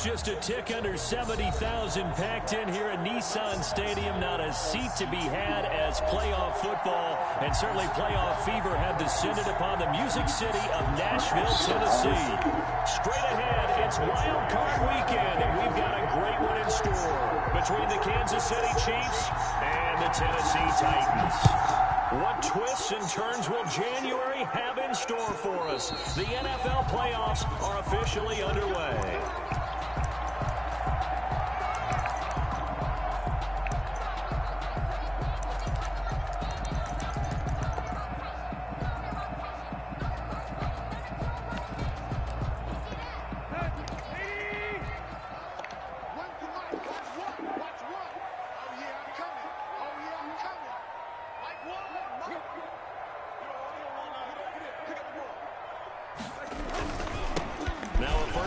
Just a tick under 70,000 packed in here at Nissan Stadium. Not a seat to be had as playoff football and certainly playoff fever have descended upon the Music City of Nashville, Tennessee. Straight ahead, it's Wild Card Weekend, and we've got a great one in store between the Kansas City Chiefs and the Tennessee Titans. What twists and turns will January have in store for us? The NFL playoffs are officially underway.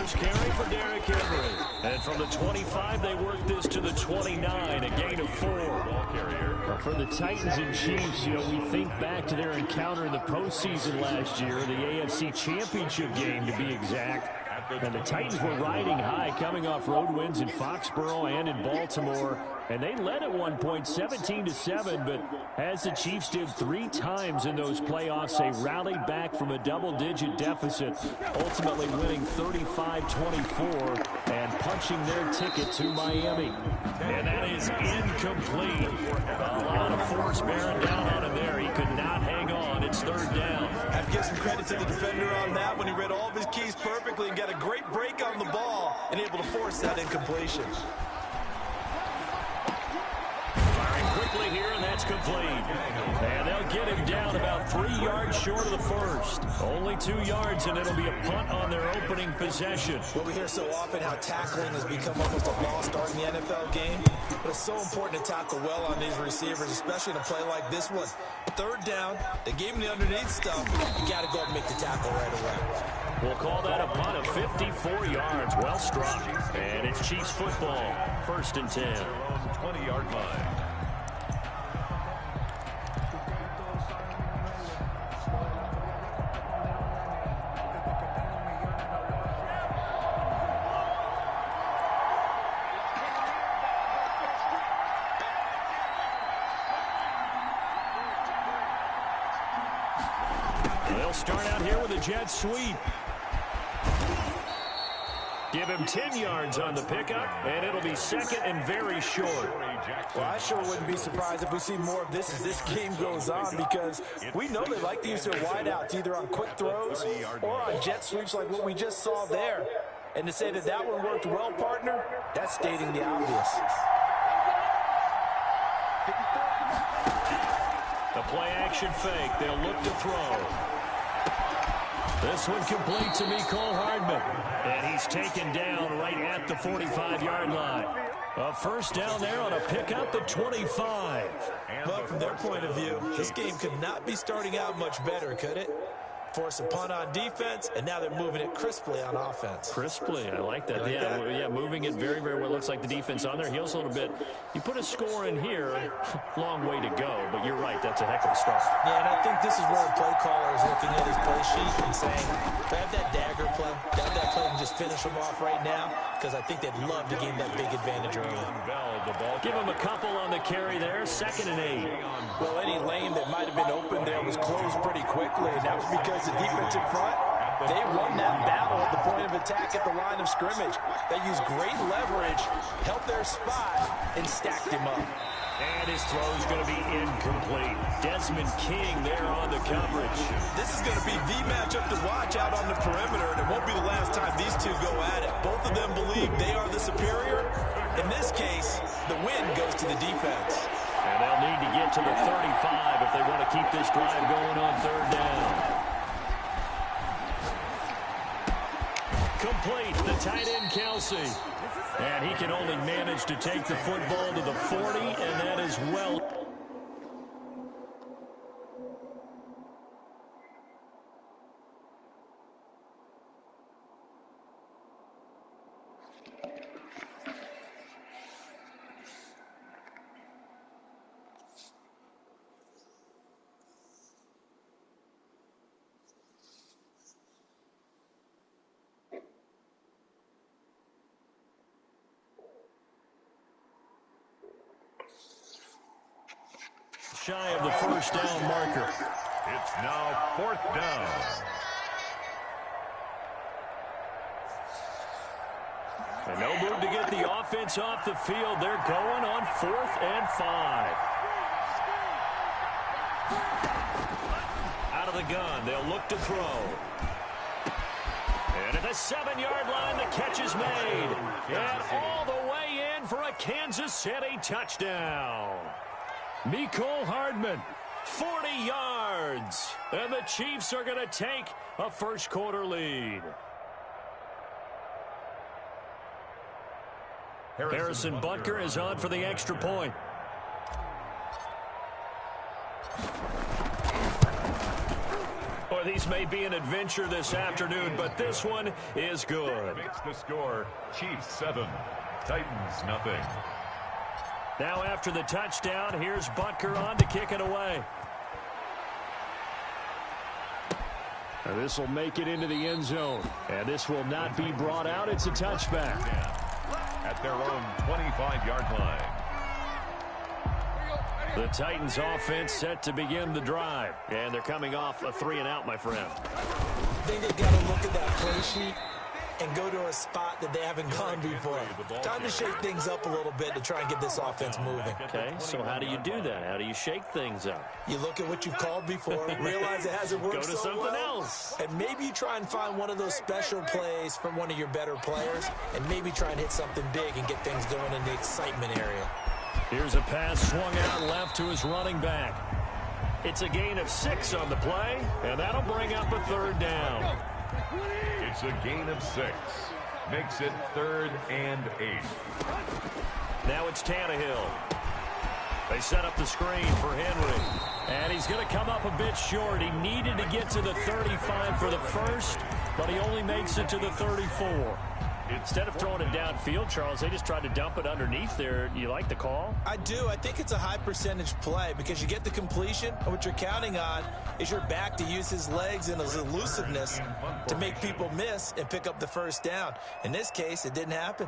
Carry for Derrick Henry. And from the 25, they work this to the 29, a gain of 4. Ball carrier. For the Titans and Chiefs, we think back to their encounter in the postseason last year, the AFC Championship game to be exact. And the Titans were riding high, coming off road wins in Foxborough and in Baltimore. And they led at one point 17-7, but as the Chiefs did 3 times in those playoffs, they rallied back from a double-digit deficit, ultimately winning 35-24 and punching their ticket to Miami. And that is incomplete. A lot of force bearing down on him there. He could not hang on. It's 3rd down. I have to give some credit to the defender on that when he read all of his keys perfectly and got a great break on the ball and able to force that incompletion. Quickly here, and that's complete. And they'll get him down about 3 yards short of the first. Only 2 yards, and it'll be a punt on their opening possession. Well, we hear so often how tackling has become almost a lost art in the NFL game. But it's so important to tackle well on these receivers, especially in a play like this one. 3rd down, they gave him the underneath stuff. You got to go up and make the tackle right away. We'll call that a punt of 54 yards. Well struck. And it's Chiefs football. 1st and 10. 20-yard line. They'll start out here with a jet sweep. Give him 10 yards on the pickup, and it'll be 2nd and very short. Well, I sure wouldn't be surprised if we see more of this as this game goes on, because we know they like to use their wideouts either on quick throws or on jet sweeps like what we just saw there. And to say that that one worked well, partner, that's stating the obvious. The play-action fake. They'll look to throw. This one complete to Mecole Hardman. And he's taken down right at the 45-yard line. A 1st down there on a pickup at 25. Well, from their point of view, this game could not be starting out much better, could it? Force a punt on defense, and now they're moving it crisply on offense. Crisply, I like that. Yeah, moving it very, very well. Looks like the defense on their heels a little bit. You put a score in here, long way to go, but you're right, that's a heck of a start. Yeah, and I think this is where the play caller is looking at his play sheet and saying, grab that dagger play, grab that play and just finish them off right now, because I think they'd love to gain that big advantage early. Give him a couple on the carry there, 2nd and 8. Well, any lane that might have been open there was closed pretty quickly, and that was because the defensive front, they won that battle at the point of attack at the line of scrimmage. They used great leverage, held their spot, and stacked him up. And his throw is going to be incomplete. Desmond King there on the coverage. This is going to be the matchup to watch out on the perimeter, and it won't be the last time these two go at it. Both of them believe they are the superior. In this case, the win goes to the defense. And they'll need to get to the 35 if they want to keep this drive going on 3rd down. Complete, the tight end Kelsey. And he can only manage to take the football to the 40, and that is well. shy of the first down marker. It's now 4th down. And no move to get the offense off the field. They're going on 4th and 5. Out of the gun, they'll look to throw. And at the 7-yard line, the catch is made. And all the way in for a Kansas City touchdown. Mecole Hardman, 40 yards. And the Chiefs are going to take a first-quarter lead. Harrison Butker is on for the extra point. Well, these may be an adventure this afternoon, but this one is good. Makes the score Chiefs 7, Titans nothing. Now after the touchdown, here's Butker on to kick it away. And this will make it into the end zone. And this will not be brought out. It's a touchback. At their own 25-yard line. The Titans offense set to begin the drive. And they're coming off a 3-and-out, my friend. I think they've got to look at that play sheet and go to a spot that they haven't gone before. Time to shake things up a little bit to try and get this offense moving. Okay, so how do you do that? How do you shake things up? You look at what you've called before, realize it hasn't worked Go to so something well, else. and maybe you try and find one of those special plays from one of your better players, and maybe try and hit something big and get things going in the excitement area. Here's a pass swung out left to his running back. It's a gain of 6 on the play, and that'll bring up a 3rd down. It's a gain of 6. Makes it 3rd and 8. Now it's Tannehill. They set up the screen for Henry. And he's going to come up a bit short. He needed to get to the 35 for the first, but he only makes it to the 34. Instead of throwing it downfield, Charles, they just tried to dump it underneath there. You like the call? I do. I think it's a high percentage play because you get the completion, and what you're counting on is your back to use his legs and his elusiveness to make people miss and pick up the first down. In this case, it didn't happen.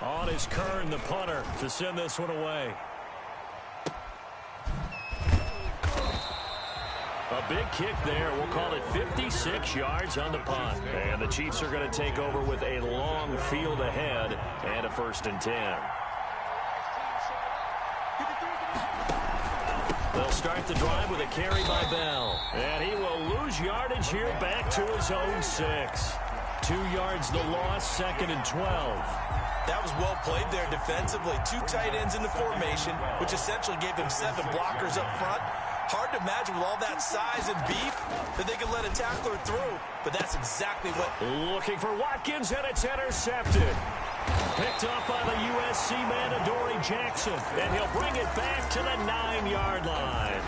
On is Kern, the punter, to send this one away. A big kick there. We'll call it 56 yards on the punt. And the Chiefs are going to take over with a long field ahead and a 1st and 10. They'll start the drive with a carry by Bell. And he will lose yardage here back to his own 6. 2 yards the loss, 2nd and 12. That was well played there defensively. 2 tight ends in the formation, which essentially gave him 7 blockers up front. Hard to imagine with all that size and beef that they could let a tackler through, but that's exactly what... Looking for Watkins, and it's intercepted. Picked up by the USC man, Adoree Jackson, and he'll bring it back to the 9-yard line.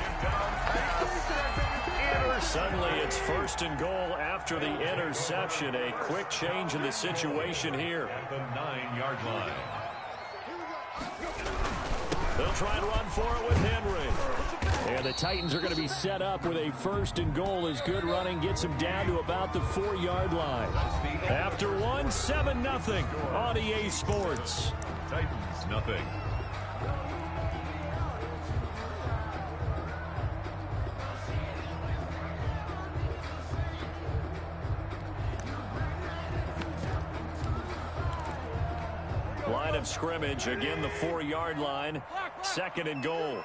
Suddenly it's 1st and goal after the interception. A quick change in the situation here. At the 9-yard line. They'll try and run for it with Henry. And the Titans are going to be set up with a 1st and goal as good running gets him down to about the 4-yard line. After 1, 7-0 on EA Sports. Titans nothing. Line of scrimmage, again the 4-yard line, 2nd and goal.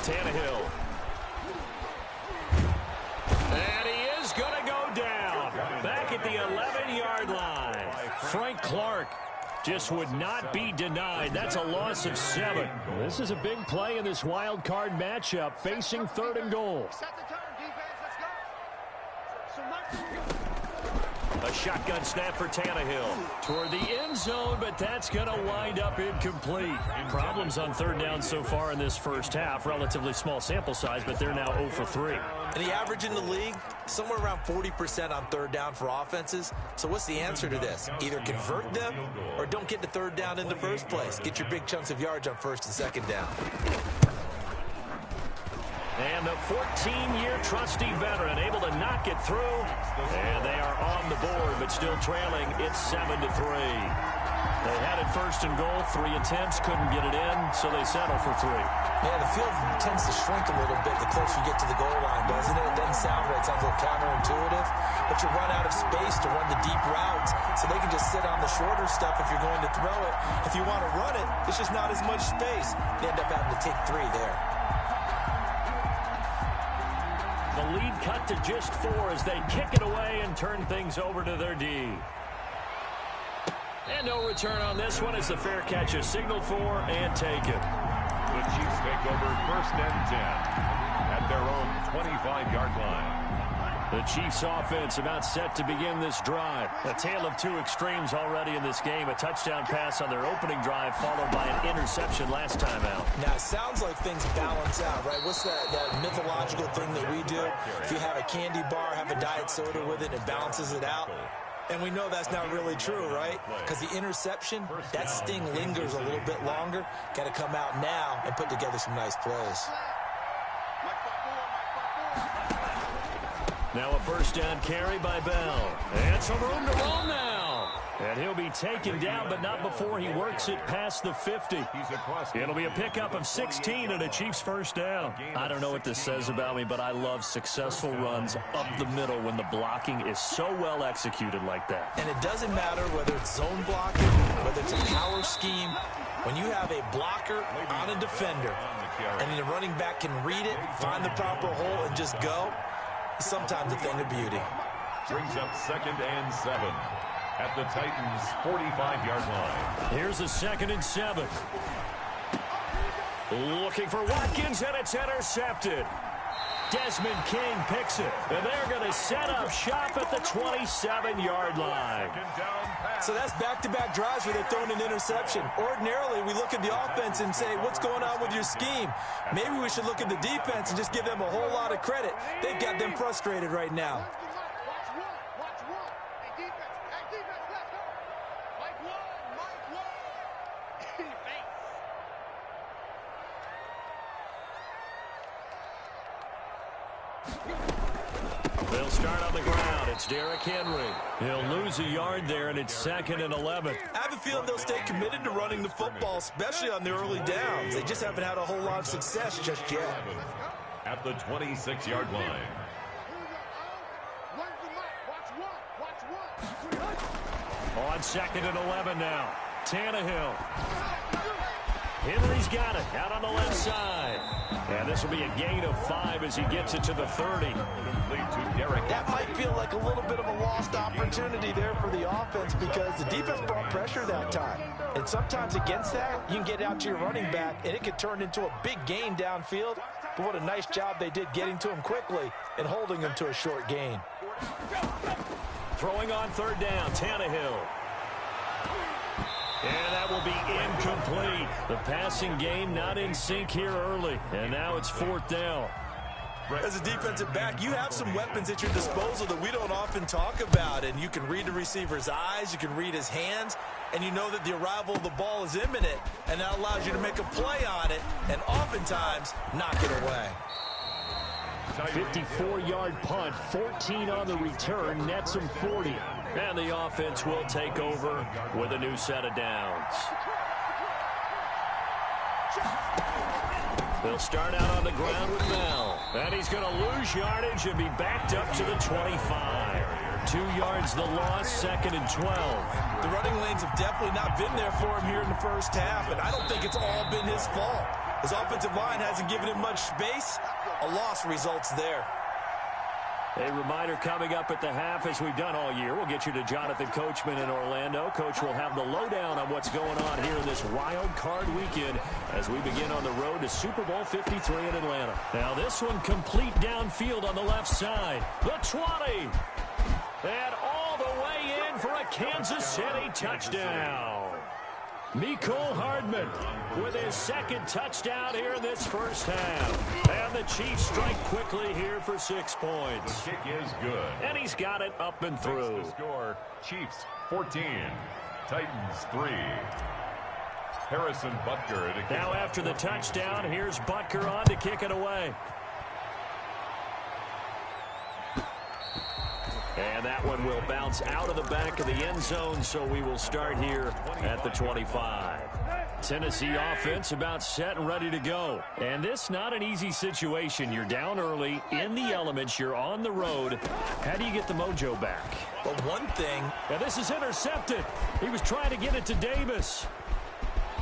Tannehill. And he is going to go down. Back at the 11-yard line. Frank Clark just would not be denied. That's a loss of 7. This is a big play in this wild card matchup, facing 3rd and goal. A shotgun snap for Tannehill toward the end zone, but that's going to wind up incomplete. Problems on 3rd down so far in this first half. Relatively small sample size, but they're now 0 for 3. And the average in the league, somewhere around 40% on 3rd down for offenses. So what's the answer to this? Either convert them or don't get to 3rd down in the first place. Get your big chunks of yards on 1st and 2nd down. And the 14-year trusty veteran able to knock it through. And they are on the board, but still trailing. It's 7-3. They had it first and goal, 3 attempts, couldn't get it in, so they settle for 3. Yeah, the field tends to shrink a little bit the closer you get to the goal line, doesn't it? It doesn't sound right. It sounds a little counterintuitive. But you run out of space to run the deep routes, so they can just sit on the shorter stuff if you're going to throw it. If you want to run it, it's just not as much space. You end up having to take 3 there. The lead cut to just 4 as they kick it away and turn things over to their D. And no return on this one as the fair catch is signaled for and taken. The Chiefs take over 1st and 10 at their own 25-yard line. The Chiefs offense about set to begin this drive. A tale of 2 extremes already in this game. A touchdown pass on their opening drive followed by an interception last time out. Now, it sounds like things balance out, right? What's that mythological thing that we do? If you have a candy bar, have a diet soda with it, it balances it out. And we know that's not really true, right? Because the interception, that sting lingers a little bit longer. Got to come out now and put together some nice plays. Now a first down carry by Bell. And some room to roam now. And he'll be taken down, but not before he works it past the 50. It'll be a pickup of 16 and a Chiefs first down. I don't know what this says about me, but I love successful runs up the middle when the blocking is so well executed like that. And it doesn't matter whether it's zone blocking, whether it's a power scheme. When you have a blocker on a defender and the running back can read it, find the proper hole, and just go, it's sometimes a thing of beauty. Brings up 2nd and 7 at the Titans' 45-yard line. Here's a 2nd and 7. Looking for Watkins, and it's intercepted. Desmond King picks it, and they're going to set up shop at the 27-yard line. So that's back-to-back drives where they're throwing an interception. Ordinarily, we look at the offense and say, what's going on with your scheme? Maybe we should look at the defense and just give them a whole lot of credit. They've got them frustrated right now. They'll start on the ground. It's Derrick Henry. He'll lose a yard there, and it's 2nd and 11. I have a feeling they'll stay committed to running the football, especially on the early downs. They just haven't had a whole lot of success just yet. At the 26-yard line. On 2nd and 11 now. Tannehill. Henry's got it out on the left side. And this will be a gain of 5 as he gets it to the 30. That might feel like a little bit of a lost opportunity there for the offense because the defense brought pressure that time. And sometimes against that, you can get out to your running back, and it could turn into a big gain downfield. But what a nice job they did getting to him quickly and holding him to a short gain. Throwing on 3rd down, Tannehill. And that will be incomplete. The passing game not in sync here early. And now it's 4th down. As a defensive back, you have some weapons at your disposal that we don't often talk about. And you can read the receiver's eyes, you can read his hands, and you know that the arrival of the ball is imminent. And that allows you to make a play on it and oftentimes knock it away. 54-yard punt, 14 on the return, nets him 40. And the offense will take over with a new set of downs. They'll start out on the ground with Bell. And he's going to lose yardage and be backed up to the 25. 2 yards the loss, 2nd and 12. The running lanes have definitely not been there for him here in the first half, and I don't think it's all been his fault. His offensive line hasn't given him much space. A loss results there. A reminder coming up at the half, as we've done all year. We'll get you to Jonathan Coachman in Orlando. Coach will have the lowdown on what's going on here in this wild card weekend as we begin on the road to Super Bowl 53 in Atlanta. Now this one complete downfield on the left side. The 20. And all the way in for a Kansas City touchdown. Mecole Hardman with his 2nd touchdown here in this first half. And the Chiefs strike quickly here for 6 points. The kick is good. And he's got it up and through. The score, Chiefs 14, Titans 3. Harrison Butker. Now after the touchdown, here's Butker on to kick it away. And that one will bounce out of the back of the end zone, so we will start here at the 25. Tennessee offense about set and ready to go. And this not an easy situation. You're down early, in the elements, you're on the road. How do you get the mojo back? Well, one thing. And this is intercepted. He was trying to get it to Davis.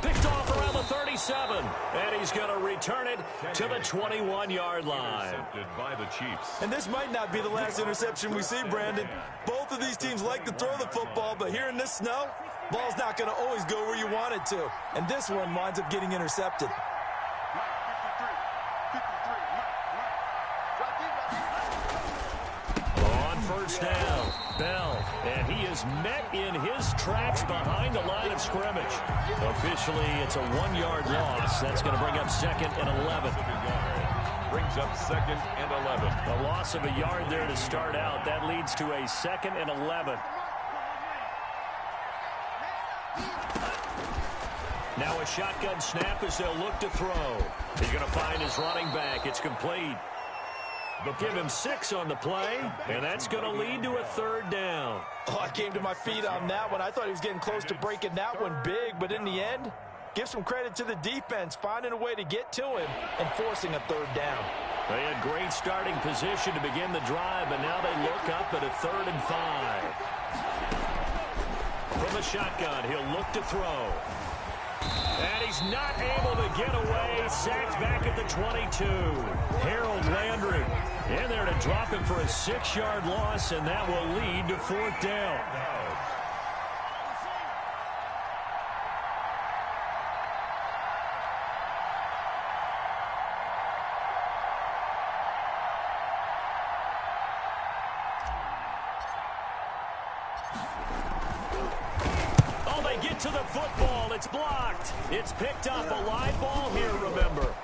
Picked off around the 37. And he's going to return it to the 21-yard line. Intercepted by the Chiefs. And this might not be the last interception we see, Brandon. Both of these teams like to throw the football, but here in this snow, ball's not going to always go where you want it to. And this one winds up getting intercepted. On first down, Bell. And he is met in his tracks behind the line of scrimmage. Officially, it's a 1-yard loss. That's going to bring up 2nd and 11. Brings up 2nd and 11. A loss of a yard there to start out. That leads to a 2nd and 11. Now a shotgun snap as they'll look to throw. He's going to find his running back. It's complete. They'll give him 6 on the play, and that's going to lead to a 3rd down. Oh, I came to my feet on that one. I thought he was getting close to breaking that one big, but in the end, give some credit to the defense, finding a way to get to him and forcing a 3rd down. They had great starting position to begin the drive, but now they look up at a 3rd and 5. From the shotgun, he'll look to throw. And he's not able to get away. Sacked back at the 22. Harold Landry in there to drop him for a 6-yard loss, and that will lead to 4th down. To the football, it's blocked. It's picked up, a live ball here, remember.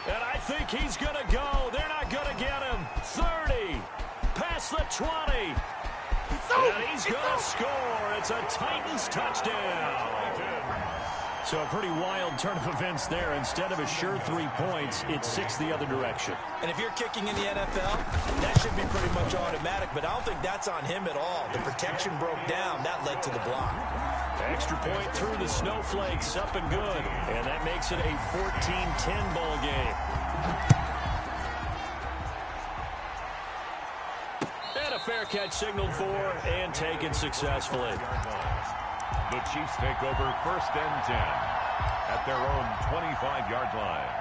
And I think he's going to go. They're not going to get him. 30, past the 20. And he's going to score. It's a Titans touchdown. So a pretty wild turn of events there. Instead of a sure 3 points, it's 6 the other direction. And if you're kicking in the NFL, that should be pretty much automatic, but I don't think that's on him at all. The protection broke down. That led to the block. Extra point through the snowflakes, up and good. And that makes it a 14-10 ball game. And a fair catch signaled for and taken successfully. The Chiefs take over 1st and 10 at their own 25-yard line.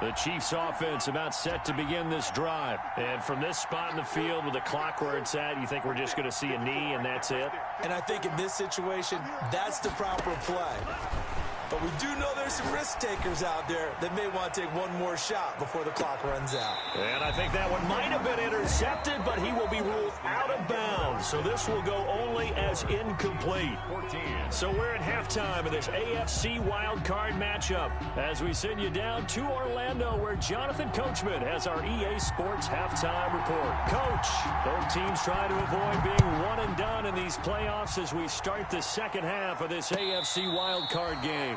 The Chiefs offense about set to begin this drive. And from this spot in the field with the clock where it's at, you think we're just going to see a knee and that's it? And I think in this situation, that's the proper play. But we do know there's some risk takers out there that may want to take one more shot before the clock runs out. And I think that one might have been intercepted, but he will be ruled out of bounds. So this will go only as incomplete. 14. So we're at halftime of this AFC wildcard matchup as we send you down to Orlando where Jonathan Coachman has our EA Sports halftime report. Coach, both teams try to avoid being one and done in these playoffs as we start the second half of this AFC wildcard game.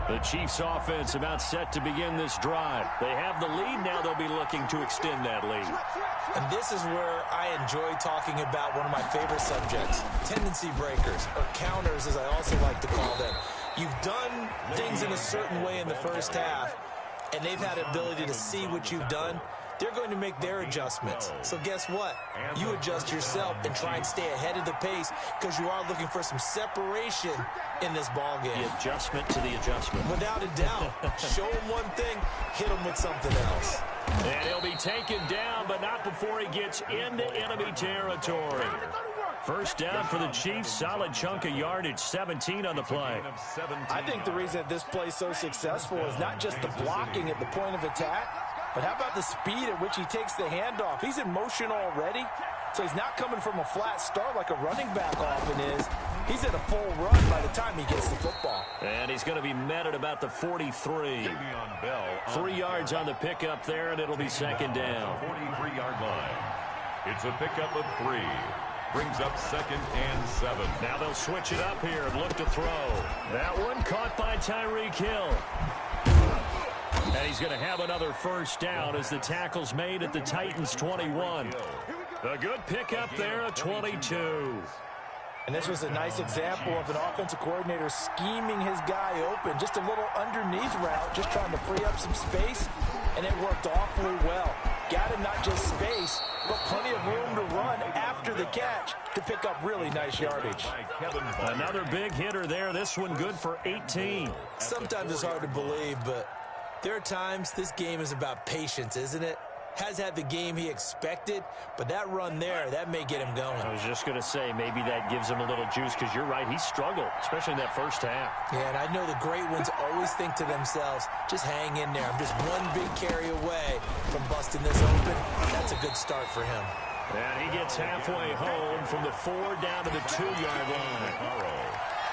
The Chiefs offense about set to begin this drive. They have the lead. Now they'll be looking to extend that lead. And this is where I enjoy talking about one of my favorite subjects, tendency breakers, or counters as I also like to call them. You've done things in a certain way in the first half, and they've had the ability to see what you've done. They're going to make their adjustments. So guess what? You adjust yourself and try and stay ahead of the pace because you are looking for some separation in this ball game. The adjustment to the adjustment. Without a doubt. Show them one thing, hit them with something else. And he'll be taken down, but not before he gets into enemy territory. First down for the Chiefs. Solid chunk of yardage, 17 on the play. I think the reason that this play is so successful is not just the blocking at the point of attack, but how about the speed at which he takes the handoff? He's in motion already, so he's not coming from a flat start like a running back often is. He's at a full run by the time he gets the football. And he's going to be met at about the 43. 3 yards on the pickup there, and it'll be second down. 43-yard line. It's a pickup of 3. Brings up 2nd and 7. Now they'll switch it up here and look to throw. That one caught by Tyreek Hill. And he's going to have another first down as the tackle's made at the Titans' 21. A good pickup there at 22. And this was a nice example of an offensive coordinator scheming his guy open. Just a little underneath route, just trying to free up some space, and it worked awfully well. Got him not just space, but plenty of room to run after the catch to pick up really nice yardage. Another big hitter there. This one good for 18. Sometimes it's hard to believe, but there are times this game is about patience, isn't it? Has had the game he expected, but that run there, that may get him going. I was just going to say, maybe that gives him a little juice, because you're right, he struggled, especially in that first half. Yeah, and I know the great ones always think to themselves, just hang in there. I'm just one big carry away from busting this open. That's a good start for him. And he gets halfway home from the 4 down to the 2-yard line.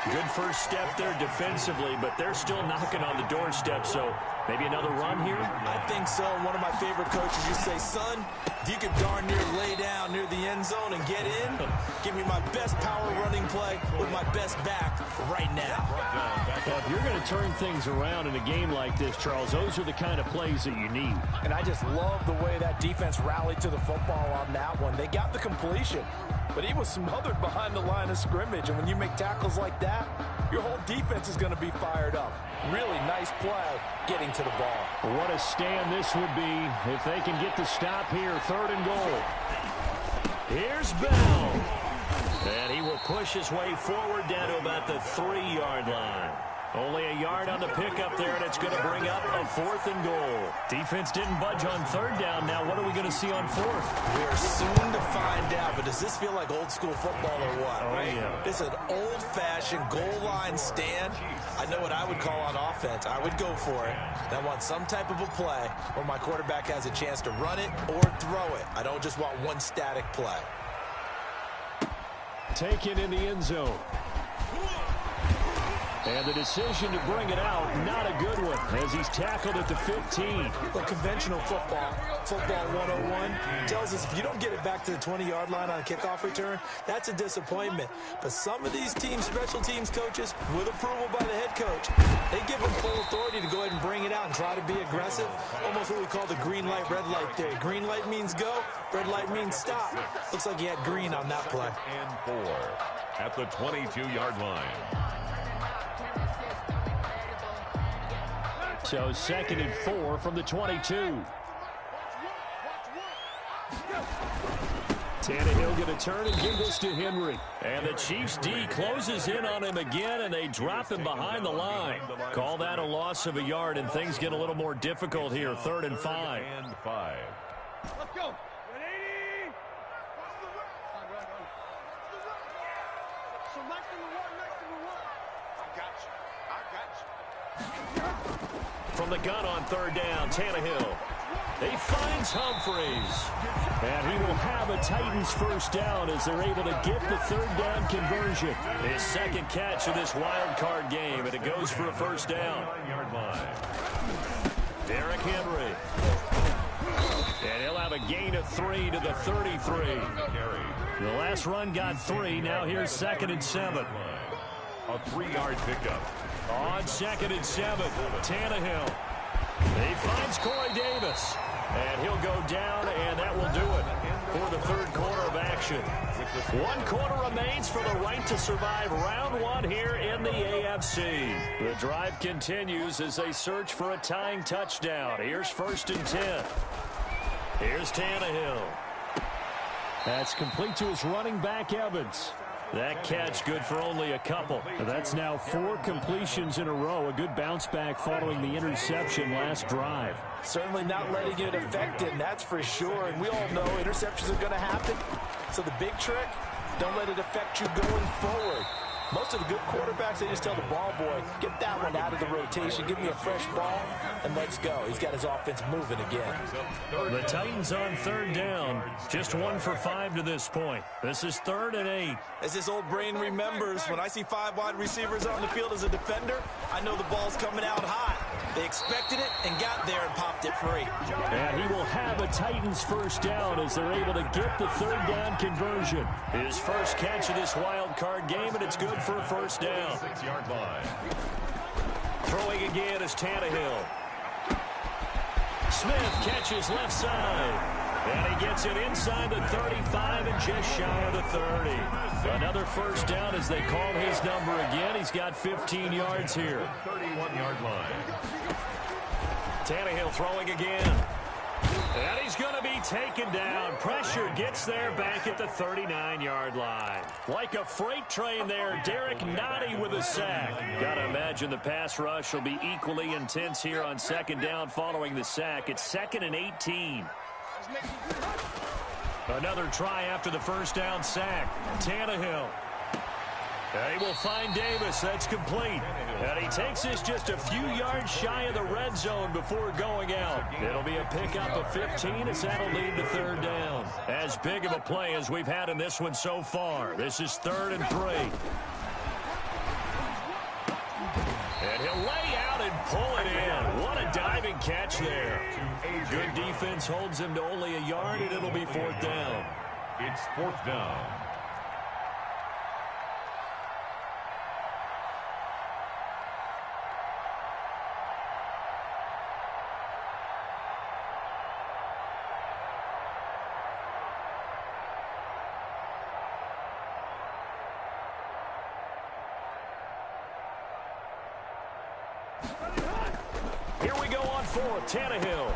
Good first step there defensively, but they're still knocking on the doorstep, so maybe another run here? I think so. One of my favorite coaches used to say, son, if you could darn near lay down near the end zone and get in, give me my best power running play with my best back right now. Well, if you're going to turn things around in a game like this, Charles, those are the kind of plays that you need. And I just love the way that defense rallied to the football on that one. They got the completion, but he was smothered behind the line of scrimmage. And when you make tackles like that, your whole defense is going to be fired up. Really nice play getting to the ball. What a stand this would be if they can get the stop here. 3rd and goal. Here's Bell. And he will push his way forward down to about the 3-yard line. Only a yard on the pickup there, and it's going to bring up a 4th and goal. Defense didn't budge on 3rd down. Now what are we going to see on 4th? We're soon to find out, but does this feel like old school football or what? Oh, right? Yeah. It's an old-fashioned goal line stand. I know what I would call on offense. I would go for it. I want some type of a play where my quarterback has a chance to run it or throw it. I don't just want one static play. Taken in the end zone. And the decision to bring it out, not a good one, as he's tackled at the 15. Well, conventional football 101, tells us if you don't get it back to the 20-yard line on a kickoff return, that's a disappointment. But some of these teams, special teams coaches, with approval by the head coach, they give them full authority to go ahead and bring it out and try to be aggressive. Almost what we call the green light, red light theory. Green light means go, red light means stop. Looks like he had green on that play. And 4 at the 22-yard line. So 2nd and 4 from the 22. Tannehill going to turn and give this to Henry. And the Chiefs D closes in on him again, and they drop him behind the line. Call that a loss of a yard, and things get a little more difficult here. 3rd and 5. Let's go. From the gun on 3rd down, Tannehill. He finds Humphreys. And he will have a Titans first down as they're able to get the 3rd down conversion. His 2nd catch of this wild card game, and it goes for a first down. Derrick Henry. And he'll have a gain of 3 to the 33. The last run got 3. Now here's 2nd and 7. A 3-yard pickup. On 2nd and 7, Tannehill. He finds Corey Davis. And he'll go down, and that will do it for the third quarter of action. 1 quarter remains for the right to survive round 1 here in the AFC. The drive continues as they search for a tying touchdown. Here's 1st and 10. Here's Tannehill. That's complete to his running back, Evans. That catch good for only a couple. That's now 4 completions in a row. A good bounce back following the interception last drive. Certainly not letting it affect him, that's for sure. And we all know interceptions are going to happen. So the big trick, don't let it affect you going forward. Most of the good quarterbacks, they just tell the ball boy, get that one out of the rotation, give me a fresh ball, and let's go. He's got his offense moving again. The Titans on 3rd down. Just 1 for 5 to this point. This is 3rd and 8. As this old brain remembers, when I see 5 wide receivers on the field as a defender, I know the ball's coming out hot. They expected it and got there and popped it free. And he will have a Titans first down as they're able to get the 3rd down conversion. His first catch of this wild card game, and it's good for a first down. 6-yard line. Throwing again is Tannehill. Smith catches left side. And he gets it inside the 35 and just shy of the 30. Another first down as they call his number again. He's got 15 yards here. 31-yard line. Tannehill throwing again. And he's going to be taken down. Pressure gets there back at the 39-yard line. Like a freight train there, Derek Nottie with a sack. Got to imagine the pass rush will be equally intense here on 2nd down following the sack. It's 2nd and 18. Another try after the first down sack. Tannehill. And he will find Davis. That's complete. And he takes this just a few yards shy of the red zone before going out. It'll be a pickup of 15 as that'll lead to 3rd down. As big of a play as we've had in this one so far. This is 3rd and 3. And he'll lay out and pull it in. What a diving catch there. Good defense holds him to only a yard, and it'll be 4th down. It's 4th down. Here we go on 4th. Tannehill.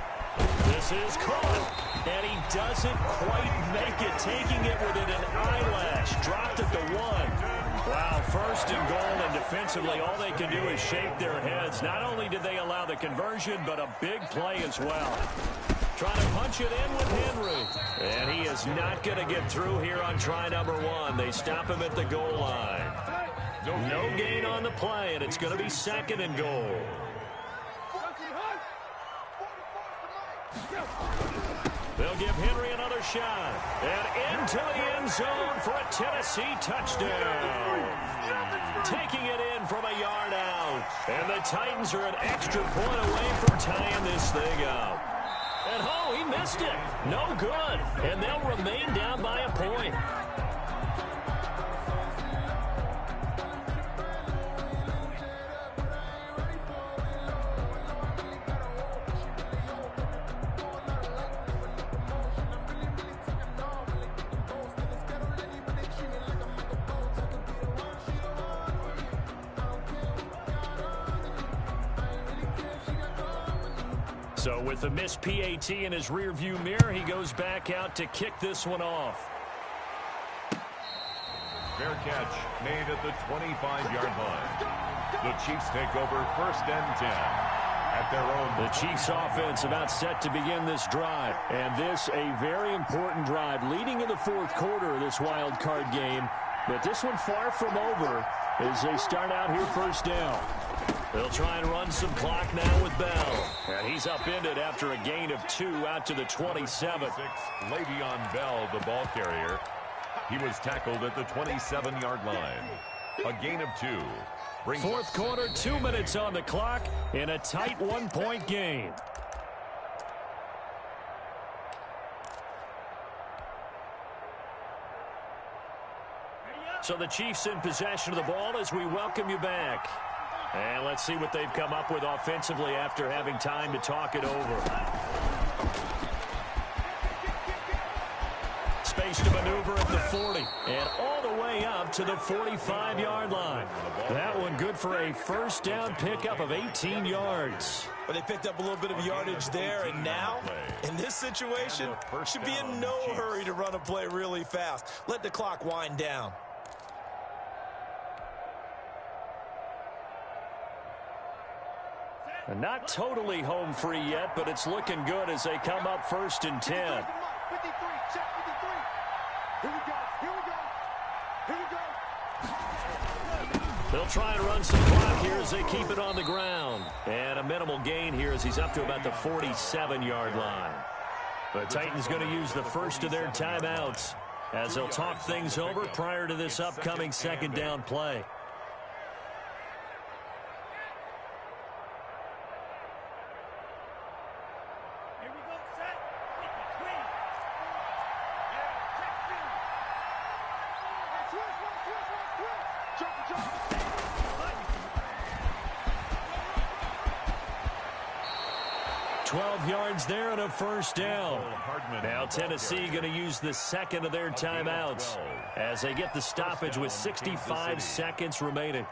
This is caught. And he doesn't quite make it. Taking it within an eyelash. Dropped at the 1. Wow, 1st and goal, and defensively all they can do is shake their heads. Not only did they allow the conversion, but a big play as well. Trying to punch it in with Henry. And he is not going to get through here on try number 1. They stop him at the goal line. No gain on the play, and it's going to be 2nd and goal. They'll give Henry another shot. And into the end zone for a Tennessee touchdown. Taking it in from a yard out. And the Titans are an extra point away from tying this thing up. And oh, he missed it. No good. And they'll remain down by a point. So with the missed PAT in his rearview mirror, he goes back out to kick this one off. Fair catch made at the 25-yard line. The Chiefs take over 1st and 10 at their own. The Chiefs offense about set to begin this drive. And this a very important drive leading in the 4th quarter of this wild card game. But this one far from over as they start out here 1st down. They'll try and run some clock now with Bell. And he's upended after a gain of 2 out to the 27. Le'Veon Bell, the ball carrier. He was tackled at the 27-yard line. A gain of 2. 4th quarter, 2 minutes on the clock in a tight 1-point game. So the Chiefs in possession of the ball as we welcome you back. And let's see what they've come up with offensively after having time to talk it over. Space to maneuver at the 40 and all the way up to the 45-yard line. That one good for a first down pickup of 18 yards. But they picked up a little bit of yardage there, and now, in this situation, should be in no hurry to run a play really fast. Let the clock wind down. And not totally home free yet, but it's looking good as they come up 1st and 10. 53, check 53. Here we go, here we go, here we go. They'll try and run some clock here as they keep it on the ground. And a minimal gain here as he's up to about the 47-yard line. The Titans going to use the first of their timeouts as they'll talk things over prior to this upcoming second down play. There and a first down. Now Tennessee going to use the second of their timeouts as they get the stoppage with 65 seconds remaining.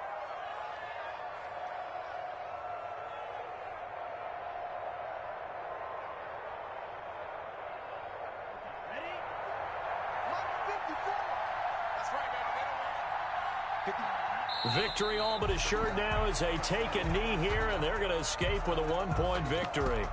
Victory all but assured now as they take a knee here, and they're going to escape with a one-point victory.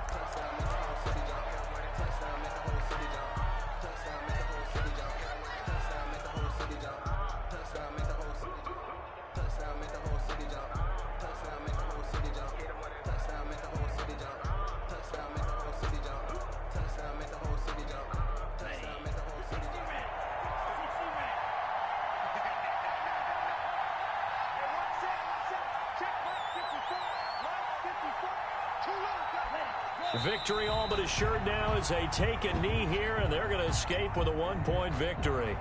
Victory all but assured now as they take a knee here, and they're going to escape with a one-point victory.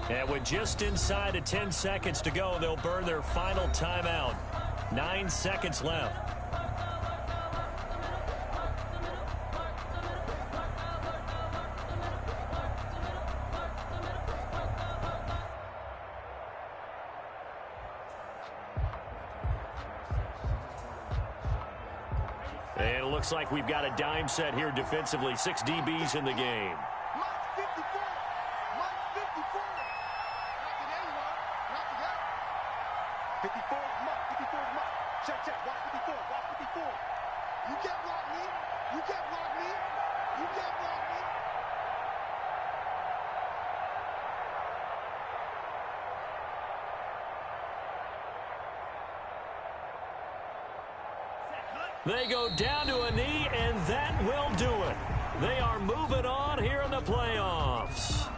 And with just inside of 10 seconds to go, they'll burn their final timeout. 9 seconds left. And it looks like we've got a dime set here defensively. 6 DBs in the game. Mike 54. Mike 54. Knock it out. 54 is Mike. 54 is Mike. Check, check. Watch 54. Watch 54. You can't block me. You can't block me. You can't block me. They go down to a knee, and that will do it. They are moving on here in the playoffs.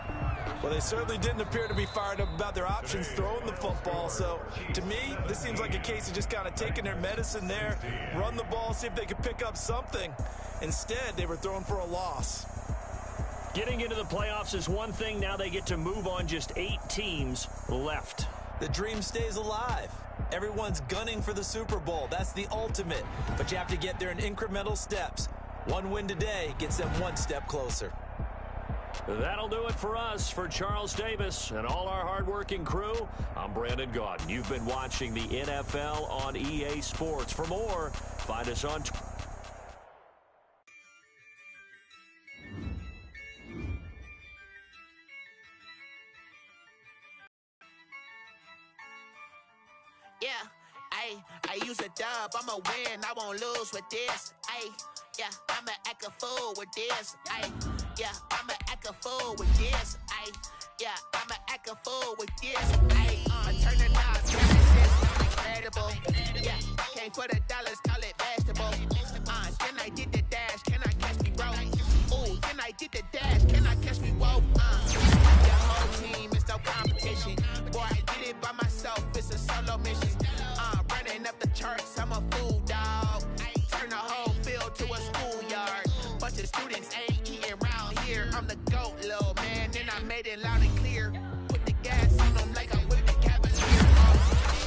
Well, they certainly didn't appear to be fired up about their options throwing the football. So, to me, this seems like a case of just kind of taking their medicine there, run the ball, see if they could pick up something. Instead, they were throwing for a loss. Getting into the playoffs is one thing. Now they get to move on. Just 8 teams left. The dream stays alive. Everyone's gunning for the Super Bowl. That's the ultimate. But you have to get there in incremental steps. One win today gets them one step closer. That'll do it for us. For Charles Davis and all our hardworking crew, I'm Brandon Gaudin. You've been watching the NFL on EA Sports. For more, find us on Twitter. Yeah, I use a dub, I'ma win, I won't lose with this. Yeah, I'ma act a fool with this. Yeah, I'ma act a fool with this. Yeah, I'ma act a fool with this. Turn the knob, turn the system, incredible. Yeah, came for the dollars, call it vegetable. Then I did the dash, can I catch me roll? Ooh, then I did the dash, can I catch me roll? Your whole team is no competition. Boy, I did it by myself, it's a solo mission. Running up the charts, I'm a fool, dog. The students ain't eating around here. I'm the GOAT, little man, and I made it loud and clear. Put the gas on them like I'm with the Cavaliers.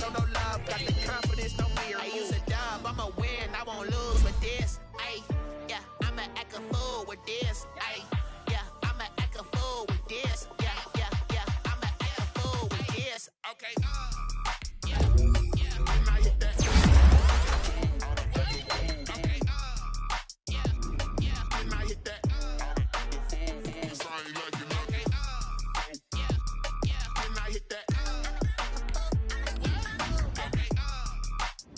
Show no love, got the confidence, no fear. I use a dub, I'ma win, I won't lose with this. Ay, yeah, I'ma act a fool with this. Ay, yeah, I'ma act a fool with this. Yeah, yeah, yeah, I'ma act a fool with this. Okay, yeah, yeah, and I hit that. Okay, yeah, yeah, and I hit that. Cause I ain't like it, okay, yeah, yeah, and I hit that. Okay,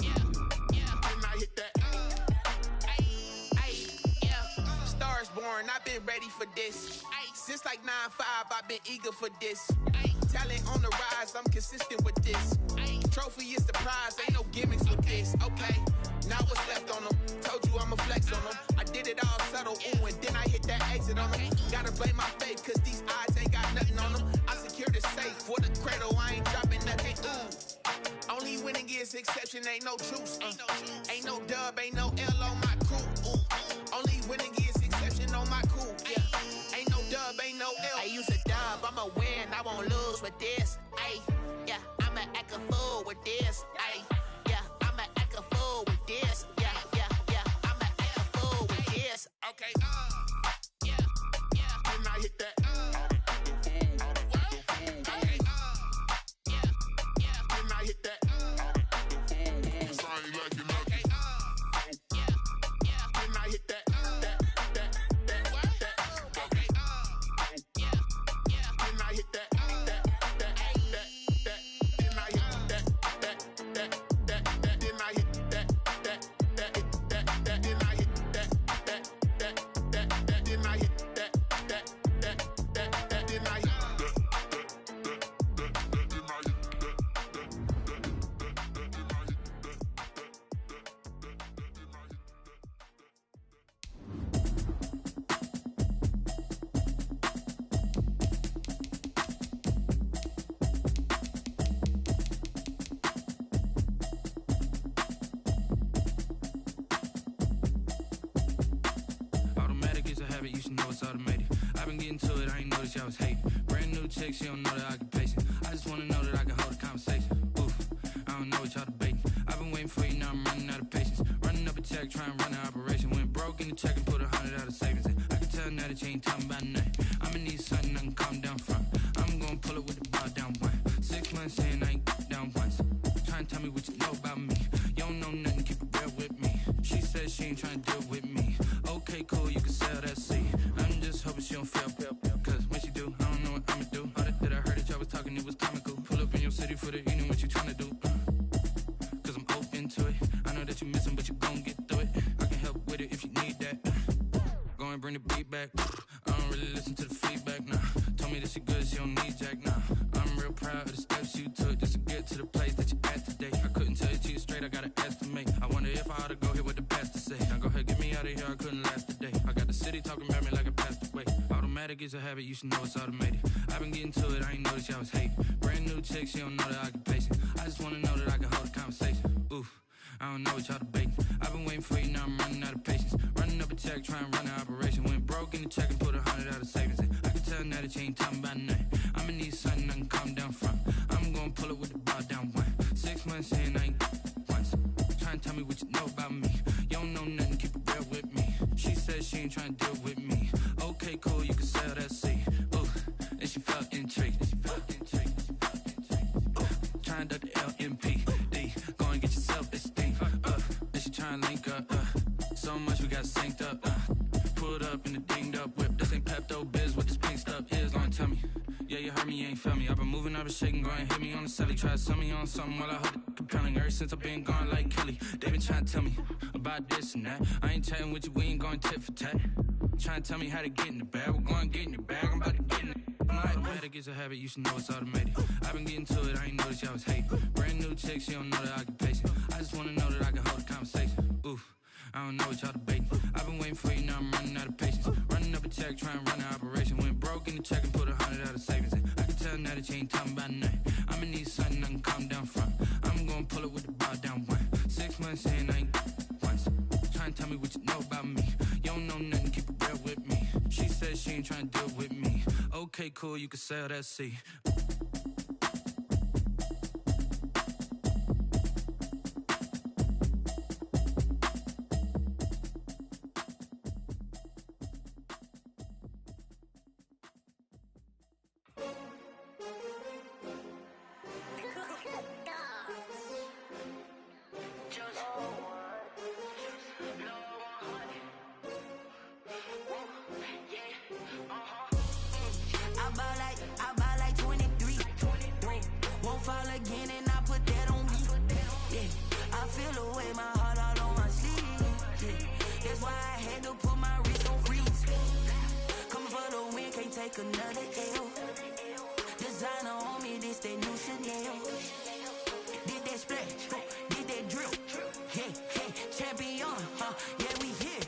yeah, yeah, and I hit that. Ay, yeah, Stars born, I've been ready for this. Ay, since like 9-5, I've been eager for this. Ay, talent on the rise, I'm consistent with this. Ay, trophy is the prize, ain't no gimmicks with this. Okay, now what's left on them? Told you I'ma flex on them. I did it all subtle, ooh, and then I hit that exit on them. Gotta blame my faith, cause these eyes ain't got nothing on them. I secure the safe for the cradle, I ain't dropping nothing, ooh. Only winning is exception, ain't no truce. Ain't no dub, ain't no L on my crew. Only winning is exception on my crew. Yeah, ain't no dub, ain't no L. I use a dub, I'ma win, I won't lose with this. Ay, yeah, I'ma act a fool with this. Ay, yeah, I'ma act a fool with this. Yeah, yeah, yeah, I'ma act a fool with this. Okay, yeah, yeah, and I hit that. Okay, yeah, yeah, and I hit that. Cause I ain't like it, okay, yeah, yeah, and I hit that. Okay, yeah, yeah, and I hit that. And I hit that. And I hit that. And I hit that. And I hit Automatic is a habit, you should know it's automated. I've been getting to it, I ain't noticed y'all was hating. Brand new chick, she don't know the occupation. I just wanna know that I can hold a conversation. Oof, I don't know what y'all debating. I've been waiting for you, now I'm running out of patience. Running up a check, trying to run an operation. Went broke in the check and put 100 out of savings in. I can tell now that you ain't talking about nothing. I'ma need something I can calm down from. I'm gonna pull it with the bar down one. 6 months saying I ain't down once. Trying to tell me what you know about me. You don't know nothing, keep it real with me. She said she ain't trying to deal with me. Okay, cool, you can sell that seed. I'm just hoping she don't fail. Cause when she do, I don't know what I'ma do. All that I heard that y'all was talking, it was comical. Pull up in your city for the evening, what you tryna do? Cause I'm open to it. I know that you missing, but you gon' get through it. I can help with it if you need that. Go and bring the beat back. I don't really listen to the feedback, nah. Told me that she good, she don't need jack, nah. I'm real proud of the steps you took just to get to the place that you at today. I couldn't tell you to you straight, I gotta estimate. I wonder if I ought to go here with the best to say. Now go ahead, get me out of here, I couldn't last a day. I got the city talking about me like I passed away. Automatic is a habit, you should know it's automated. I've been getting to it, I ain't noticed y'all was hating. Brand new chick, she don't know the occupation. I just wanna know that I can hold a conversation. Oof, I don't know what y'all debating. I've been waiting for you, now I'm running out of patience. Running up a check, trying to run an operation. Went broke in the check and put 100 out of savings in. I can tell now that you ain't talking about nothing. I'ma need something I can calm down from. I'm gonna pull it with the bar down one. 6 months saying I ain't once. Trying to tell me what you know about me. You don't know nothing, keep it real with me. She said she ain't trying to deal with me. Okay, cool, you can sell that seed. Ooh, and she felt intrigued. Trying to duck the LMPD. Go and get your self-esteem. And she trying to link up. So much we got synced up. Pulled up in the dinged up whip. This ain't Pepto-Biz, what this pink stuff is. Gonna tell me. Yeah, you heard me, you ain't felt me. I've been moving, I've been shaking, go and hit me on the celly. Try to sell me on something while I hold it compelling. Ever since I've been gone like Kelly, they been trying to tell me about this and that. I ain't chatting with you, we ain't going tit for tat. Trying to tell me how to get in the bag. We're going to get in your bag, I'm about to get in it. Automatic is a habit, you should know it's automated. I've been getting to it, I ain't noticed y'all was hating. Brand new chick, she don't know the occupation. I just wanna know that I can hold a conversation. Oof, I don't know what y'all debating. I've been waiting for you, now I'm running out of patience. Running up a check, trying to run an operation. Went broke in the check and put 100 out of savings in. I can tell now that you ain't talking about nothing. I'ma need something I can calm down from. I'm gonna pull it with the bar down one. 6 months saying I ain't once. Trying to tell me what you know about me. You don't know nothing, keep it real said she ain't trying to deal with me. Okay, cool, you can sail that sea. I buy like 23. Won't fall again and I put that on me. Yeah, I feel away my heart all on my sleeve. Yeah, that's why I had to put my wrist on freeze. Coming for the win, can't take another L. Designer on me, this that new Chanel. Did that splash, did that drill. Yeah, champion, yeah, we here.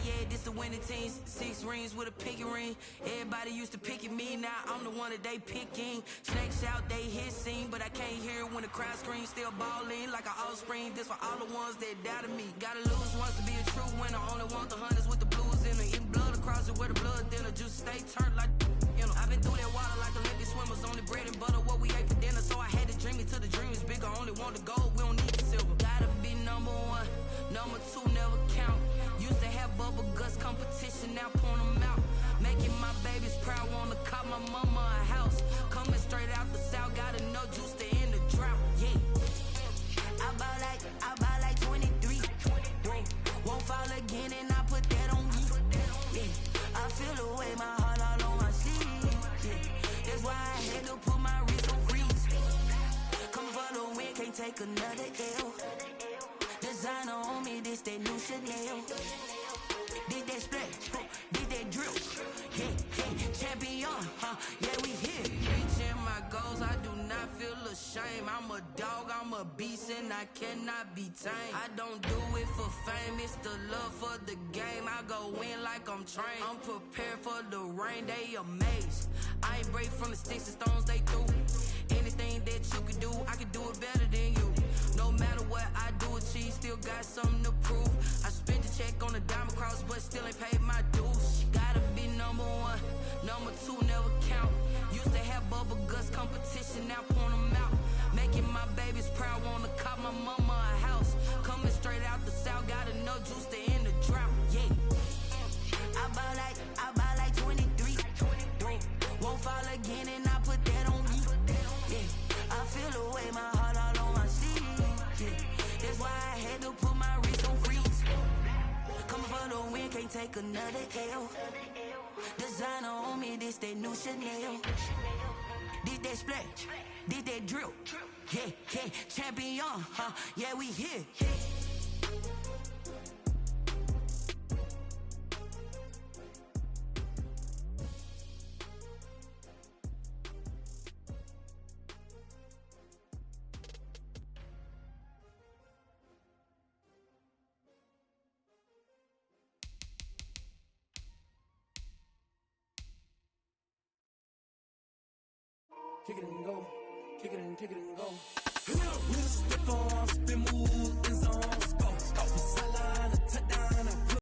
Yeah, this the winning team. 6 rings with a pinky ring. Everybody used to picking me, now I'm the one that they picking. Snakes out, they hit scene, but I can't hear when the crowd screams. Still balling like an offspring. This for all the ones that doubted me. Gotta lose once to be a true winner. Only want the hunters with the blues in it. Eating blood across it where the blood dinner. Just stay turned like, you know. I've been through that water like Olympic swimmers. Only bread and butter, what we ate for dinner. So I had to dream it till the dream is bigger. Only want the gold, we don't need the silver. Gotta be number 1, number 2 never count. Used to have bubble guts competition, now point them out. Making my babies proud, wanna cop my mama a house. Coming straight out the south, got enough juice to end the drought. Yeah, I buy like 23. Won't fall again and I put that on me. Yeah, I feel away my heart all on my sleeve. Yeah, that's why I had to put my wrist on freeze. Coming for the win, can't take another L. Designer on me, this that new Chanel. Did that splash, did that drill. Yeah, champion, yeah, we here. Reaching my goals, I do not feel ashamed. I'm a dog, I'm a beast, and I cannot be tamed. I don't do it for fame, it's the love for the game. I go in like I'm trained. I'm prepared for the rain, they amazed. I ain't break from the sticks and stones they threw. Anything that you can do, I can do it better than you. No matter what I do, achieve, still got something to prove. I spent the check on the diamond cross, but still ain't paid my dues. Gotta be number 1, number 2 never count. Used to have bubble guts competition, now point them out. Making my babies proud, wanna cop my mama a house. Coming straight out the south, got enough juice to end the drought. Yeah, I buy like 23. Won't fall again and I put that on me. Yeah, I feel away my heart all on my sleeve. Yeah, that's why I had to put my wrist on freeze. Coming for the win, can't take another L. Designer on me, this that new Chanel. Did that splash, did that drill. Yeah, champion, yeah, we here. Kick it and go, kick it and go. With a stiff arm, spin move.